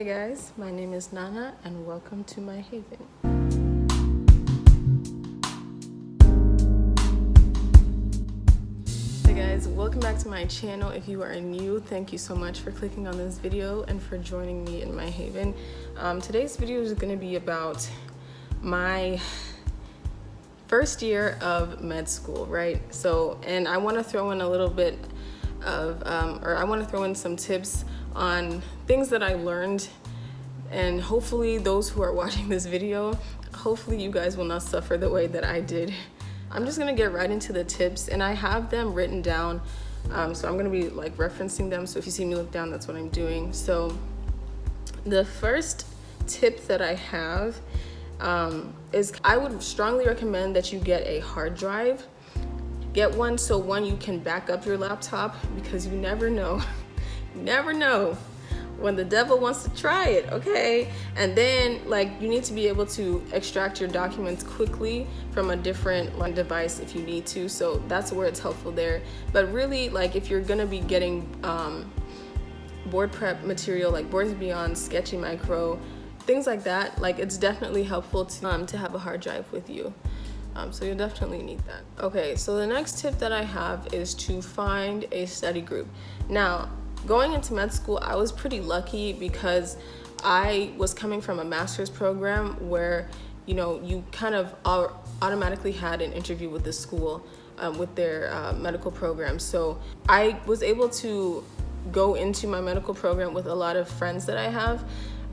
Hey guys, my name is Nana and welcome to my haven. Hey guys, welcome back to my channel. If you are new, thank you so much for clicking on this video and for joining me in my haven. Today's video is going to be about my first year of med school, right? And I want to throw in a little bit of, I want to throw in some tips on things that I learned, and hopefully those who are watching this video, hopefully you guys will not suffer the way that I did. I'm just gonna get right into the tips, and I have them written down, so I'm gonna be like referencing them, so if you see me look down, that's what I'm doing. So the first tip that I have is I would strongly recommend that you get a hard drive. Get one, so one, you can back up your laptop, because you never know. You never know when the devil wants to try it, okay? And then you need to be able to extract your documents quickly from a different device if you need to, so that's where it's helpful there. But really, if you're gonna be getting board prep material like Boards Beyond, Sketchy Micro, things like that, it's definitely helpful to have a hard drive with you. So you'll definitely need that. Okay, so the next tip that I have is to find a study group. Now, going into med school, I was pretty lucky because I was coming from a master's program where, you kind of automatically had an interview with the school with their medical program. So I was able to go into my medical program with a lot of friends that I have.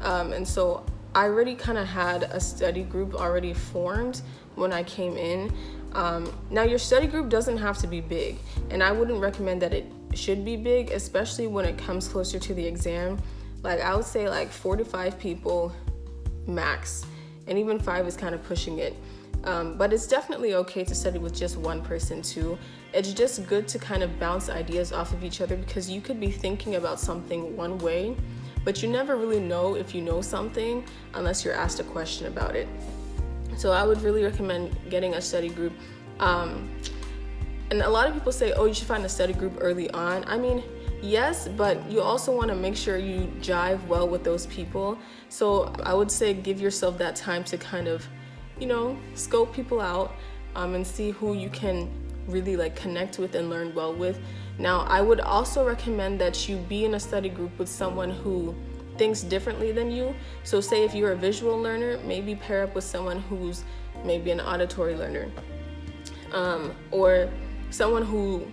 And so I already kind of had a study group already formed when I came in. Now your study group doesn't have to be big, and I wouldn't recommend that it should be big, especially when it comes closer to the exam. I would say 4 to 5 people max, and even 5 is kind of pushing it. But it's definitely okay to study with just one person too. It's just good to kind of bounce ideas off of each other, because you could be thinking about something one way, but you never really know if you know something unless you're asked a question about it. So I would really recommend getting a study group. And a lot of people say, oh, you should find a study group early on. I mean, yes, but you also want to make sure you jive well with those people. So I would say give yourself that time to kind of, scope people out and see who you can really connect with and learn well with. Now, I would also recommend that you be in a study group with someone who thinks differently than you. So say if you're a visual learner, maybe pair up with someone who's maybe an auditory learner, or someone who,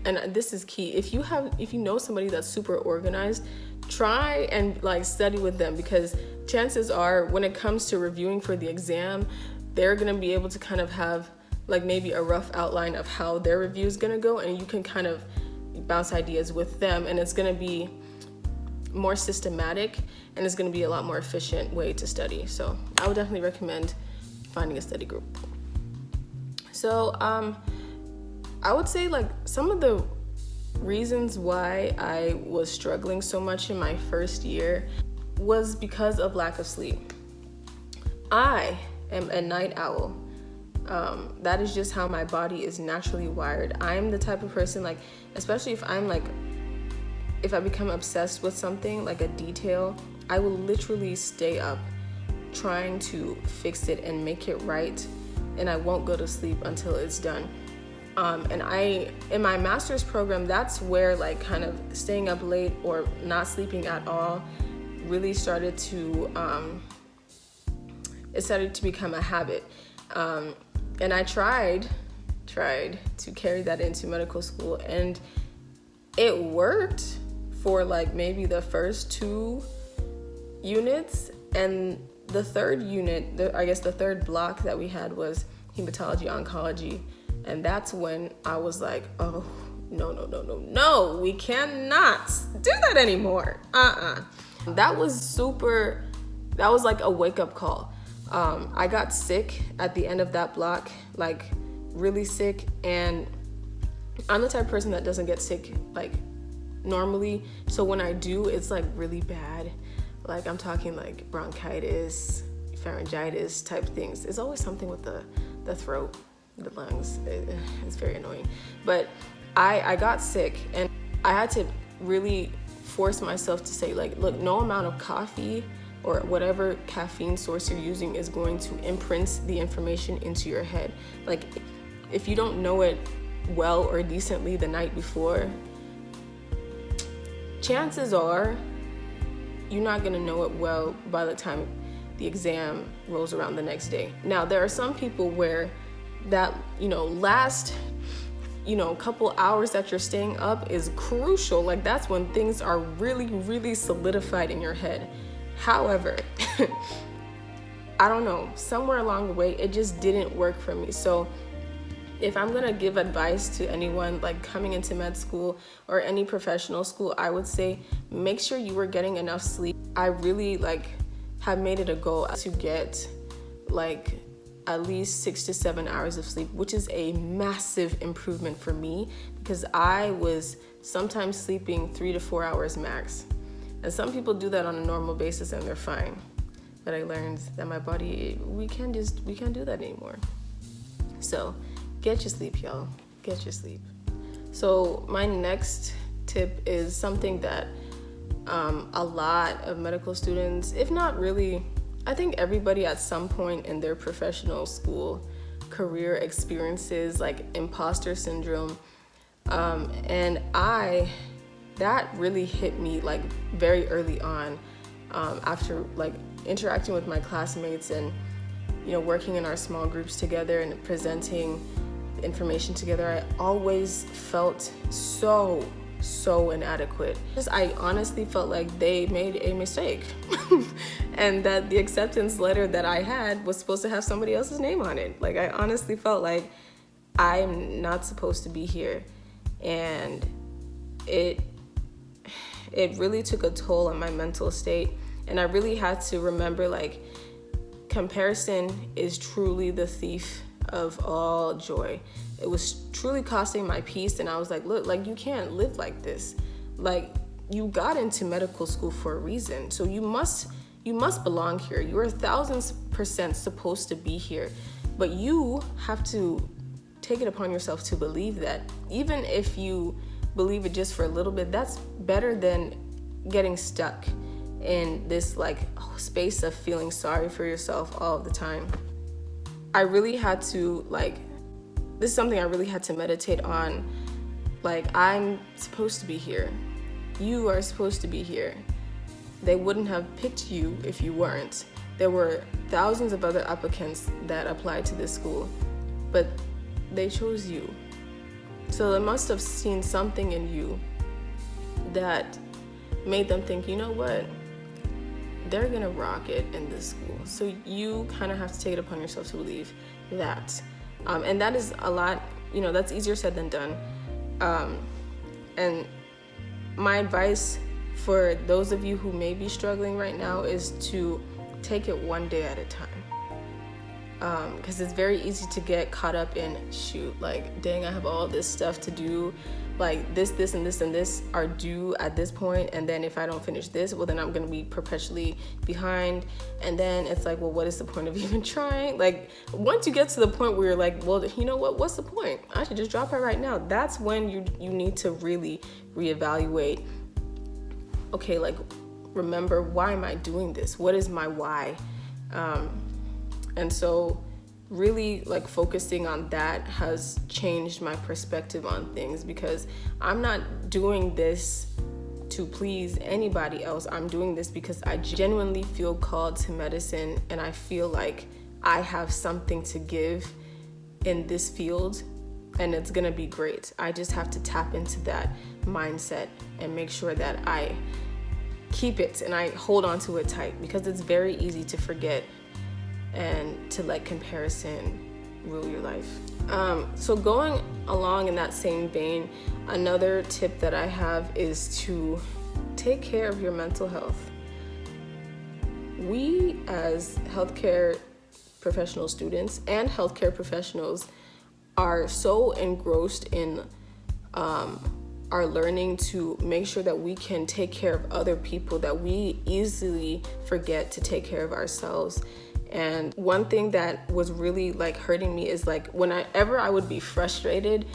and this is key, if you know somebody that's super organized, try and study with them, because chances are when it comes to reviewing for the exam, they're going to be able to kind of have maybe a rough outline of how their review is going to go, and you can kind of bounce ideas with them, and it's going to be more systematic, and it's going to be a lot more efficient way to study. So I would definitely recommend finding a study group. So I would say some of the reasons why I was struggling so much in my first year was because of lack of sleep. I am a night owl. That is just how my body is naturally wired. I'm the type of person, especially if I become obsessed with something, like a detail, I will literally stay up trying to fix it and make it right, and I won't go to sleep until it's done. And in my master's program, that's where kind of staying up late or not sleeping at all really started to, it started to become a habit. And I tried to carry that into medical school, and it worked for maybe the first 2 units, and the third unit, the third block that we had was hematology oncology, and that's when I was like, oh, no, we cannot do that anymore. That was like a wake-up call. I got sick at the end of that block, really sick, and I'm the type of person that doesn't get sick normally, so when I do, it's really bad. I'm talking bronchitis, pharyngitis type things. It's always something with the throat, the lungs. It's very annoying. But I got sick, and I had to really force myself to say, like, look, no amount of coffee or whatever caffeine source you're using is going to imprint the information into your head. Like, if you don't know it well or decently the night before, chances are you're not going to know it well by the time the exam rolls around the next day. Now, there are some people where that, last, couple hours that you're staying up is crucial. Like, that's when things are really, really solidified in your head. However, I don't know, somewhere along the way, it just didn't work for me. So if I'm gonna give advice to anyone like coming into med school or any professional school, I would say make sure you were getting enough sleep. I really have made it a goal to get at least 6 to 7 hours of sleep, which is a massive improvement for me because I was sometimes sleeping 3 to 4 hours max. And some people do that on a normal basis and they're fine. But I learned that my body, we can't do that anymore. So get your sleep, y'all. Get your sleep. So my next tip is something that a lot of medical students, if not really, I think everybody at some point in their professional school career experiences, like imposter syndrome. And that really hit me very early on, after interacting with my classmates and working in our small groups together and presenting information together. I always felt so inadequate. I honestly felt like they made a mistake and that the acceptance letter that I had was supposed to have somebody else's name on it. I honestly felt like I'm not supposed to be here, and it really took a toll on my mental state. And I really had to remember comparison is truly the thief of all joy. It was truly costing my peace, and I was like, look, you can't live like this. You got into medical school for a reason, so you must belong here. You're 1,000% supposed to be here, but you have to take it upon yourself to believe that. Even if you believe it just for a little bit, that's better than getting stuck in this space of feeling sorry for yourself all the time. I really had to this is something I really had to meditate on. I'm supposed to be here. You are supposed to be here. They wouldn't have picked you if you weren't. There were thousands of other applicants that applied to this school, but they chose you. So they must have seen something in you that made them think, you know what? They're gonna rock it in this school. So you kind of have to take it upon yourself to believe that. And that is a lot, that's easier said than done. And my advice for those of you who may be struggling right now is to take it one day at a time. Because it's very easy to get caught up in, dang, I have all this stuff to do. This and this and this are due at this point, and then if I don't finish this, well, then I'm gonna be perpetually behind. And then it's well, what is the point of even trying? Once you get to the point where you're well, you know what? What's the point? I should just drop it right now. That's when you need to really reevaluate. Okay, remember, why am I doing this? What is my why? And so really focusing on that has changed my perspective on things, because I'm not doing this to please anybody else. I'm doing this because I genuinely feel called to medicine, and I feel like I have something to give in this field, and it's gonna be great. I just have to tap into that mindset and make sure that I keep it and I hold on to it tight, because it's very easy to forget and to let comparison rule your life. So going along in that same vein, another tip that I have is to take care of your mental health. We as healthcare professional students and healthcare professionals are so engrossed in our learning to make sure that we can take care of other people that we easily forget to take care of ourselves. And one thing that was really hurting me is whenever I would be frustrated,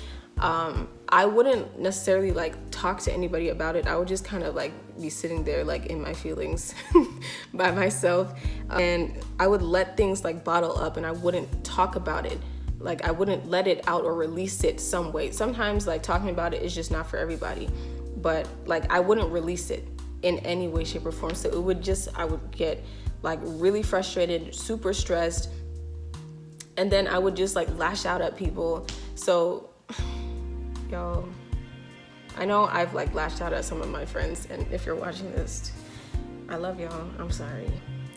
I wouldn't necessarily like talk to anybody about it. I would just kind of like be sitting there like in my feelings by myself, and I would let things like bottle up, and I wouldn't talk about it. Like I wouldn't let it out or release it some way. Sometimes like talking about it is just not for everybody, but like I wouldn't release it in any way, shape, or form. So I would get like really frustrated, super stressed, and then I would just like lash out at people. So y'all, I know I've like lashed out at some of my friends, and if you're watching this, I love y'all. I'm sorry.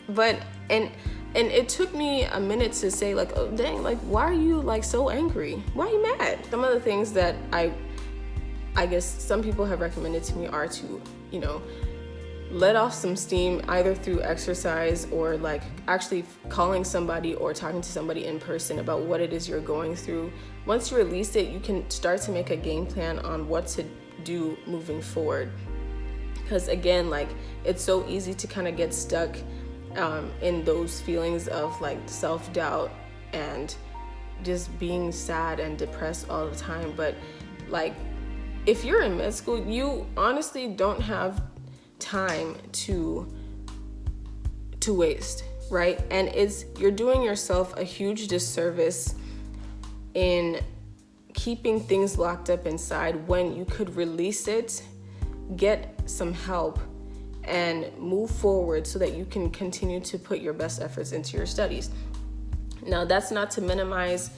But and it took me a minute to say like, oh dang, like why are you like so angry? Why are you mad? Some of the things that I guess some people have recommended to me are to, you know, let off some steam either through exercise or like actually calling somebody or talking to somebody in person about what it is you're going through. Once you release it, you can start to make a game plan on what to do moving forward. Because again, like it's so easy to kind of get stuck in those feelings of like self-doubt and just being sad and depressed all the time. But like if you're in med school, you honestly don't have time to waste, right? And you're doing yourself a huge disservice in keeping things locked up inside when you could release it, get some help, and move forward so that you can continue to put your best efforts into your studies. Now, that's not to minimize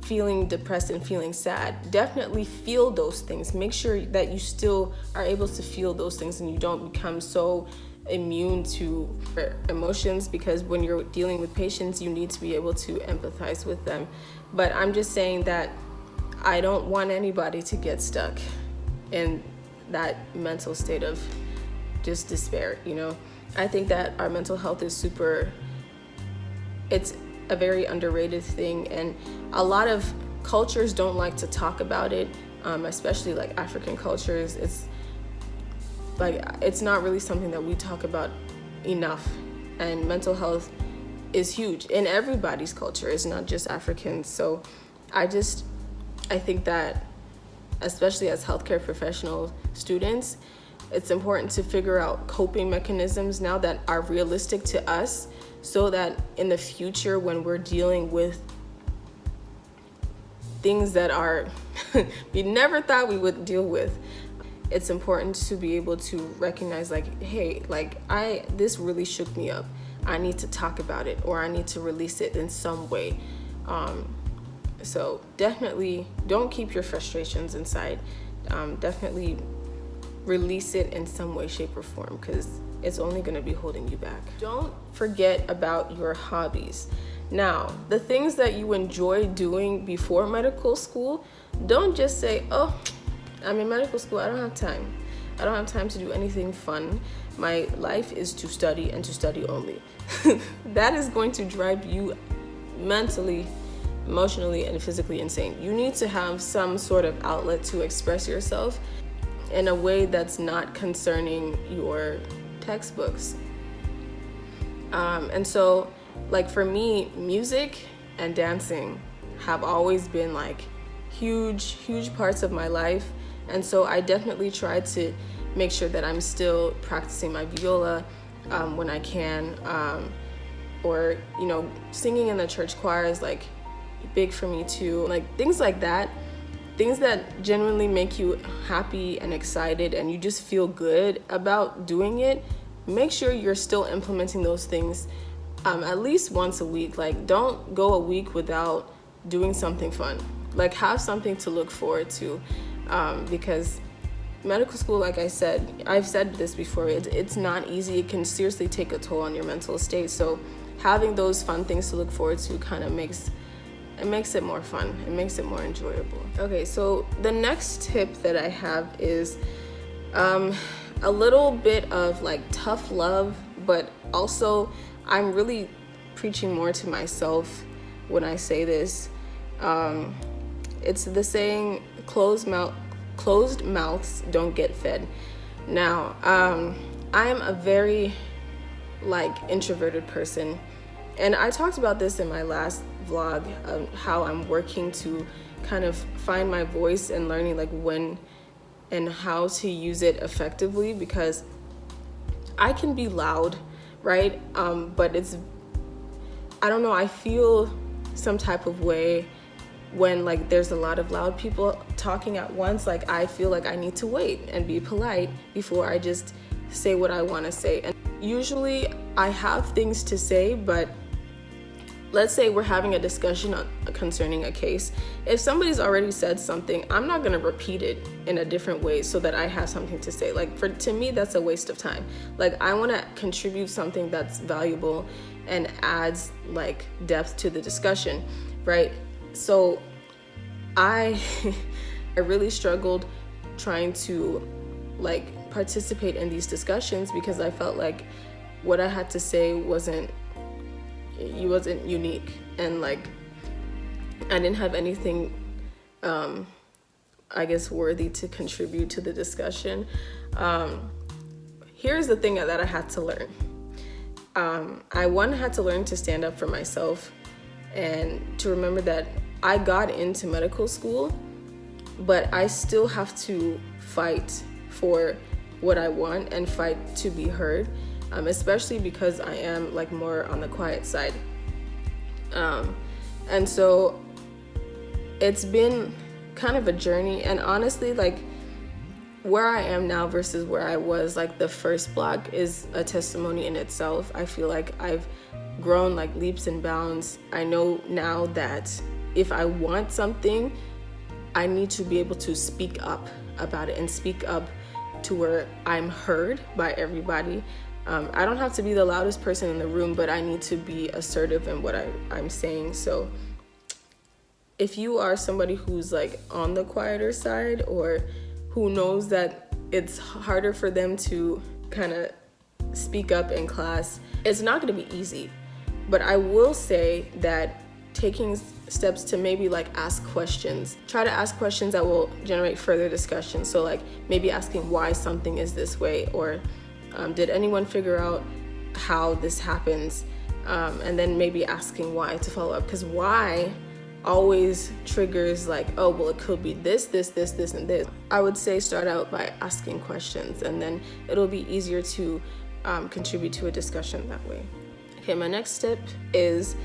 feeling depressed and feeling sad. Definitely feel those things. Make sure that you still are able to feel those things and you don't become so immune to emotions, because when you're dealing with patients, you need to be able to empathize with them. But I'm just saying that I don't want anybody to get stuck in that mental state of just despair, you know? I think that our mental health is it's a very underrated thing, and a lot of cultures don't like to talk about it, especially like African cultures. It's not really something that we talk about enough, and mental health is huge in everybody's culture. It's not just Africans. So I think that especially as healthcare professional students, it's important to figure out coping mechanisms now that are realistic to us, so that in the future when we're dealing with things that are we never thought we would deal with, it's important to be able to recognize like, hey, like this really shook me up. I need to talk about it, or I need to release it in some way. So definitely don't keep your frustrations inside. Definitely release it in some way, shape, or form, because it's only going to be holding you back. Don't forget about your hobbies. Now, the things that you enjoy doing before medical school, don't just say, oh, I'm in medical school, I don't have time. I don't have time to do anything fun. My life is to study and to study only. That is going to drive you mentally, emotionally, and physically insane. You need to have some sort of outlet to express yourself in a way that's not concerning your textbooks. And so, like for me, music and dancing have always been like huge parts of my life. And so I definitely try to make sure that I'm still practicing my viola when I can, or, you know, singing in the church choir is like big for me too. Like things like that, things that genuinely make you happy and excited and you just feel good about doing it. Make sure you're still implementing those things at least once a week. Like don't go a week without doing something fun. Like have something to look forward to, because medical school, like I said, I've said this before, it's not easy. It can seriously take a toll on your mental state. So having those fun things to look forward to kind of makes it more fun. It makes it more enjoyable. Okay, so the next tip that I have is a little bit of like tough love, but also I'm really preaching more to myself when I say this. It's the saying, closed mouths don't get fed. Now, I am a very introverted person, and I talked about this in my last vlog of how I'm working to kind of find my voice and learning like when and how to use it effectively, because I can be loud, right? But I don't know, I feel some type of way when like there's a lot of loud people talking at once. Like I feel like I need to wait and be polite before I just say what I want to say. And usually I have things to say, but let's say we're having a discussion concerning a case. If somebody's already said something, I'm not going to repeat it in a different way so that I have something to say. Like to me, that's a waste of time. Like I want to contribute something that's valuable and adds like depth to the discussion, right? So I really struggled trying to like participate in these discussions because I felt like what I had to say wasn't unique, and like I didn't have anything I guess worthy to contribute to the discussion. Here's the thing that I had to learn. I had to learn to stand up for myself and to remember that I got into medical school, but I still have to fight for what I want and fight to be heard, especially because I am like more on the quiet side. And so it's been kind of a journey, and honestly, like where I am now versus where I was like the first block is a testimony in itself. I feel like I've grown like leaps and bounds. I know now that if I want something, I need to be able to speak up about it and speak up to where I'm heard by everybody. I don't have to be the loudest person in the room, but I need to be assertive in what I'm saying. So if you are somebody who's like on the quieter side, or who knows that it's harder for them to kind of speak up in class, it's not going to be easy. But I will say that taking steps to maybe like ask questions, try to ask questions that will generate further discussion. So like maybe asking why something is this way, or did anyone figure out how this happens? And then maybe asking why to follow up, because why always triggers like, oh, well, it could be this, and this. I would say start out by asking questions, and then it'll be easier to contribute to a discussion that way. Okay, my next step is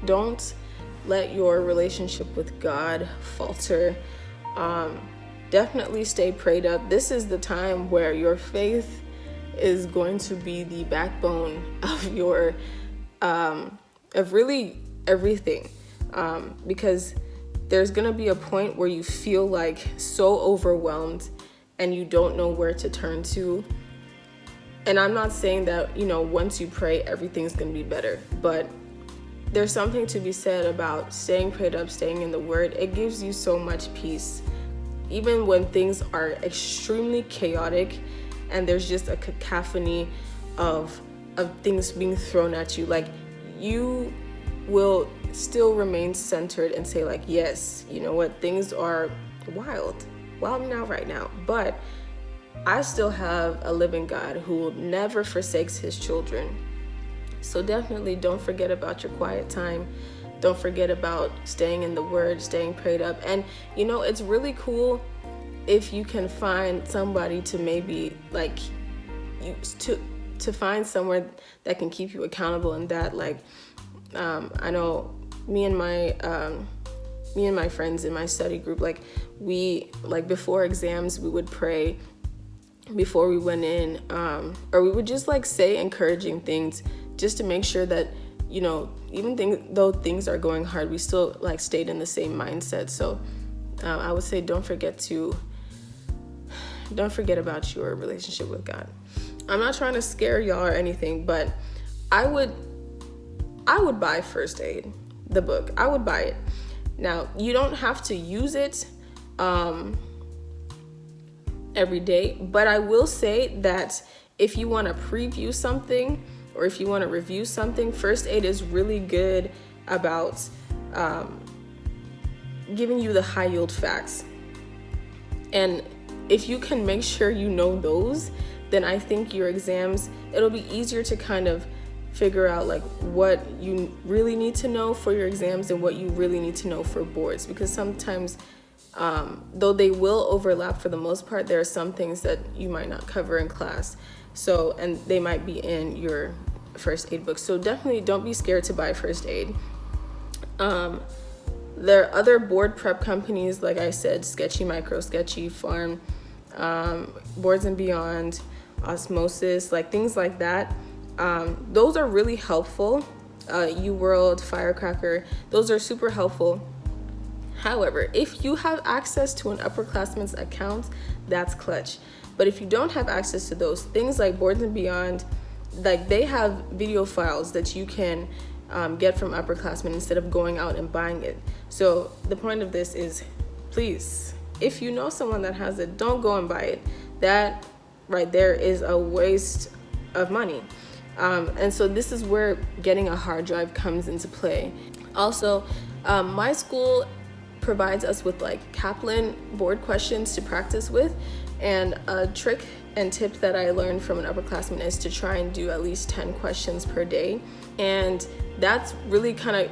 don't let your relationship with God falter. Definitely stay prayed up. This is the time where your faith is going to be the backbone of your of really everything, because there's gonna be a point where you feel like so overwhelmed and you don't know where to turn to. And I'm not saying that, once you pray, everything's gonna be better, but there's something to be said about staying prayed up, staying in the Word. It gives you so much peace. Even when things are extremely chaotic and there's just a cacophony of things being thrown at you, like you will still remain centered and say like, yes, you know what, things are wild now right now, but I still have a living God who never forsakes his children. So definitely don't forget about your quiet time. Don't forget about staying in the Word, staying prayed up. And it's really cool if you can find somebody to maybe like to find somewhere that can keep you accountable in that. Like I know me and my friends in my study group, like we like before exams we would pray before we went in, or we would just like say encouraging things just to make sure that even though things are going hard, we still like stayed in the same mindset. So I would say don't forget about your relationship with God. I'm not trying to scare y'all or anything, but I would buy First Aid, the book. I would buy it. Now, you don't have to use it every day, but I will say that if you want to preview something or if you want to review something, First Aid is really good about giving you the high yield facts. And if you can make sure you know those, then I think your exams, it'll be easier to kind of figure out like what you really need to know for your exams and what you really need to know for boards, because sometimes though they will overlap for the most part, there are some things that you might not cover in class, so, and they might be in your first aid book. So definitely don't be scared to buy first aid. There are other board prep companies, like I said, Sketchy Micro, Sketchy Farm, Boards and Beyond, Osmosis, like things like that. Those are really helpful. UWorld, Firecracker, those are super helpful. However, if you have access to an upperclassman's account, that's clutch. But if you don't have access to those things, like Boards and Beyond, like they have video files that you can get from upperclassmen instead of going out and buying it. So the point of this is, please, if you know someone that has it, don't go and buy it. That right there is a waste of money. And so this is where getting a hard drive comes into play. Also, my school provides us with like Kaplan board questions to practice with, and a trick and tip that I learned from an upperclassman is to try and do at least 10 questions per day. And that's really it kind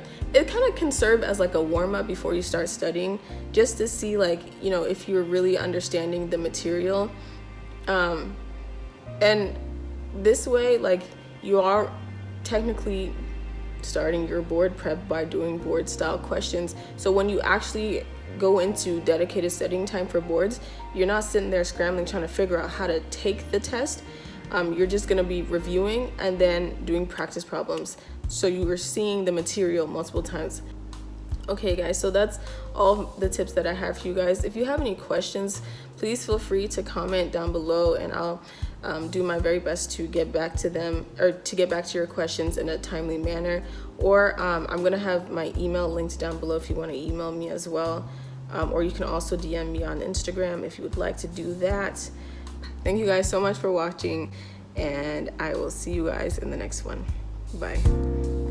of can serve as like a warm-up before you start studying, just to see like, you know, if you're really understanding the material. And this way, like, you are technically starting your board prep by doing board style questions. So when you actually go into dedicated studying time for boards, you're not sitting there scrambling trying to figure out how to take the test. You're just going to be reviewing and then doing practice problems, so you are seeing the material multiple times. Okay guys, so that's all the tips that I have for you guys. If you have any questions, please feel free to comment down below, and I'll do my very best to get back to them, or to get back to your questions in a timely manner. Or I'm gonna have my email linked down below if you want to email me as well, or you can also DM me on Instagram if you would like to do that. Thank you guys so much for watching, and I will see you guys in the next one. Bye.